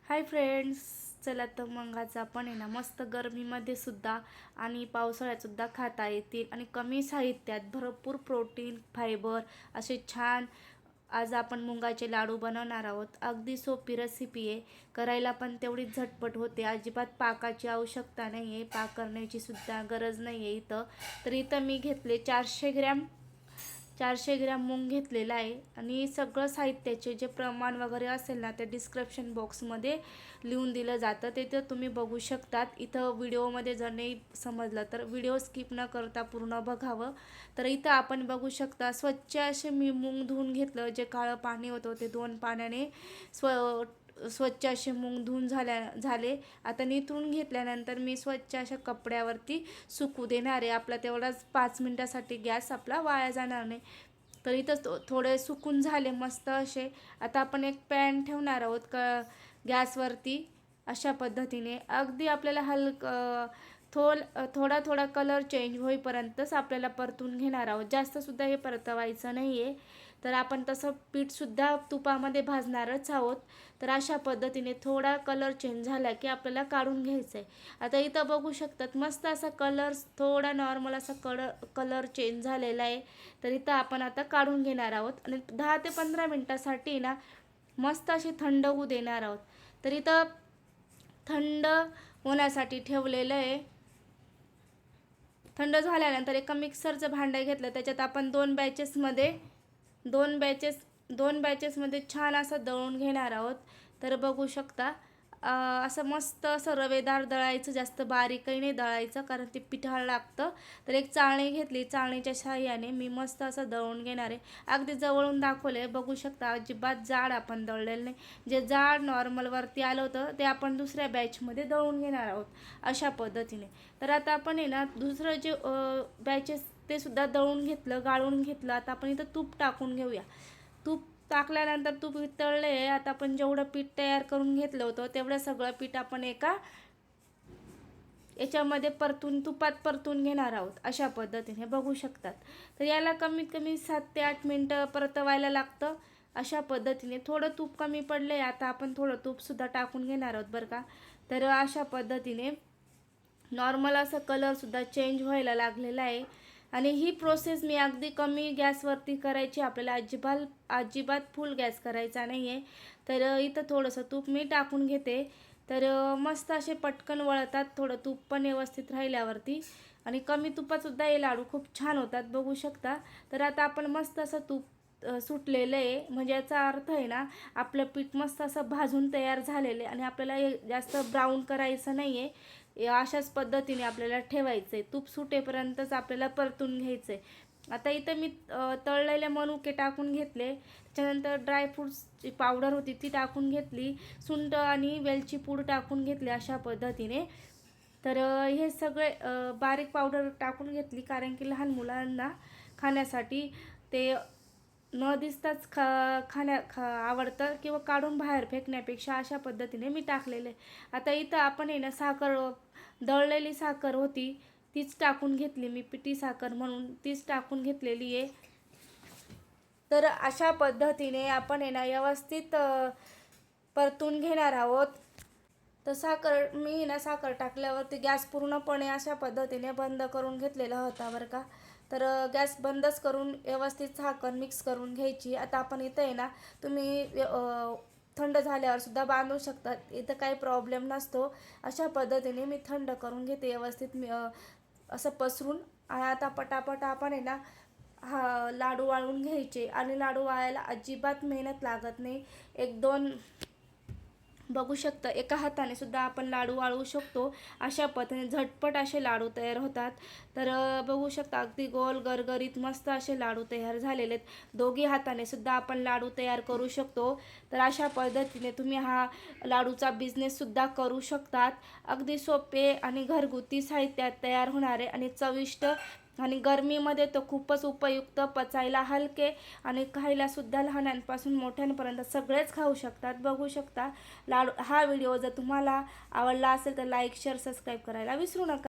Hi friends, चला तर मग आज आपण आहे ना मस्त गरमीमध्ये सुद्धा आणि पावसाळ्यात सुद्धा खाता येतील आणि कमी साहित्यात भरपूर प्रोटीन फायबर असे छान आज आपण मुंगाचे लाडू बनवणार आहोत। अगदी सोपी रेसिपी आहे, करायला पण तेवढीच झटपट होते। अजिबात पाकाची आवश्यकता नाही आहे, पाक करण्याची सुद्धा गरज नाही आहे इथं। तर इथं मी घेतले 400 ग्रॅम मूग घेतलेला आहे आणि सगळं साहित्याचे जे प्रमाण वगैरे असेल ना ते डिस्क्रिप्शन बॉक्समध्ये लिहून दिलं जातं, ते तर तुम्ही बघू शकतात। इथं व्हिडिओमध्ये जर नाही समजलं तर व्हिडिओ स्किप न करता पूर्ण बघावं। तर इथं आपण बघू शकता स्वच्छ असे मी मूग धुवून घेतलं। जे काळं पाणी होतं ते 2 पाण्याने स्वच्छ असे मूग धुवून झाले। आता निथळून घेतल्यानंतर मी स्वच्छ अशा कपड्यावरती सुकू देणार आहे। आपला तेवढाच 5 मिनिटासाठी गॅस आपला वाया जाणार नाही। तर इथं थोडे सुकून झाले मस्त असे। आता आपण एक पॅन ठेवणार आहोत गॅसवरती। अशा पद्धतीने अगदी आपल्याला थोडा थोडा कलर चेंज होईपर्यंतच आपल्याला परतून घेणार आहोत, जास्तसुद्धा हे परतवायचं नाही आहे। तर आपण तसं पीठसुद्धा तुपामध्ये भाजणारच आहोत। तर अशा पद्धतीने थोडा कलर चेंज झाला की आपल्याला काढून घ्यायचं आहे। आता इथं बघू शकतात मस्त असा कलर, थोडा नॉर्मल असा कलर चेंज झालेला आहे। तर इथं आपण आता काढून घेणार आहोत आणि 10 ते 15 मिनटासाठी ना मस्त अशी थंड होऊ देणार आहोत। तर इथं थंड होण्यासाठी ठेवलेलं आहे। थंड झाल्यानंतर एका मिक्सरचं भांडं घेतलं, त्याच्यात आपण दोन बॅचेसमध्ये छान असं दळून घेणार आहोत। तर बघू शकता असं मस्त असं रवेदार दळायचं, जास्त बारीकही नाही दळायचं कारण ते पिठाळ लागतं। तर एक चाळणी घेतली, चाळणीच्या साहाय्याने मी मस्त असं दळून घेणार आहे। अगदी जवळून दाखवले, बघू शकता अजिबात जाड आपण दळलेलं नाही। जे जाड नॉर्मलवरती आलं होतं ते आपण दुसऱ्या बॅचमध्ये दळून घेणार आहोत अशा पद्धतीने। तर आता आपण आहे ना दुसरं जे बॅचेस ते सुद्धा दळून घेतलं, गाळून घेतलं। आता आपण इथं तूप टाकून घेऊया। तूप टाकल्यानंतर तूप वितळले। आता आपण जेवढं पीठ तयार करून घेतलं होतं तेवढं सगळं पीठ आपण एका याच्यामध्ये तुपात परतून घेणार आहोत अशा पद्धतीने बघू शकतात। तर याला कमीत कमी 7 ते 8 मिनटं परतवायला लागतं अशा पद्धतीने। थोडं तूप कमी पडले, आता आपण थोडं तूपसुद्धा टाकून घेणार आहोत बरं का। तर अशा पद्धतीने नॉर्मल असं कलरसुद्धा चेंज व्हायला लागलेला आहे आणि ही प्रोसेस मी अगदी कमी गॅसवरती करायची, आपल्याला अजिबात फुल गॅस करायचा नाही आहे। तर इथं थोडंसं तूप मी टाकून घेते। तर मस्त असे पटकन वळतात, थोडं तूप पण व्यवस्थित राहिल्यावरती आणि कमी तुपातसुद्धा हे लाडू खूप छान होतात बघू शकता। तर आता आपण मस्त असं तूप सुटलेलं आहे, म्हणजे याचा अर्थ आहे ना आपलं पीठ मस्त असं भाजून तयार झालेलं आहे आणि आपल्याला जास्त ब्राऊन करायचं नाही आहे। अशाच पद्धतीने आपल्याला ठेवायचं आहे, तूप सुटेपर्यंतच आपल्याला परतून घ्यायचं आहे। आता इथं मी तळलेले मनुके टाकून घेतले, त्याच्यानंतर ड्रायफ्रूट्सची पावडर होती ती टाकून घेतली, सुंठ आणि वेलची पूड टाकून घेतली अशा पद्धतीने। तर हे सगळे बारीक पावडर टाकून घेतली कारण की लहान मुलांना खाण्यासाठी ते न दिसताच आवडतं किंवा काढून बाहेर फेकण्यापेक्षा अशा पद्धतीने मी टाकलेले। आता इथं आपण आहे ना दळलेली साखर होती तीच टाकून घेतली, मी पिठी साखर म्हणून तीच टाकून घेतलेली आहे। तर अशा पद्धतीने आपण आहे ना व्यवस्थित परतून घेणार आहोत। तर मी ना साखर टाकल्यावरती गॅस पूर्णपणे अशा पद्धतीने बंद करून घेतलेला होता बरं का। तर गॅस बंदच करून व्यवस्थित साखर मिक्स करून घ्यायची। आता आपण इथं आहे ना तुम्ही थंड झाल्यावर सुद्धा बांधू शकतात, इथं काही प्रॉब्लेम नसतो। अशा पद्धतीने मी थंड करून घेते व्यवस्थित असं पसरून। आता पटापट आपण आहे ना लाडू वाळून घ्यायचे आणि लाडू वाळायला अजिबात मेहनत लागत नाही। 1-2 बघू शकता एका हाताने सुद्धा आपण लाडू वाळवू शकतो अशा पद्धतीने, झटपट असे लाडू तयार होतात। तर बघू शकता अगदी गोल गरगरीत मस्त असे लाडू तयार झालेले आहेत। दोघी हाताने सुद्धा आपण लाडू तयार करू शकतो। तर अशा पद्धतीने तुम्ही हा लाडूचा बिझनेससुद्धा करू शकतात। अगदी सोपे आणि घरगुती साहित्यात तयार होणारे आणि चविष्ट आणि गरमीमध्ये तर खूपच उपयुक्त, पचायला हलके आणि खायलासुद्धा लहानांपासून मोठ्यांपर्यंत सगळेच खाऊ शकतात बघू शकता। हा व्हिडिओ जर तुम्हाला आवडला असेल तर लाईक, शेअर, सबस्क्राईब करायला विसरू नका।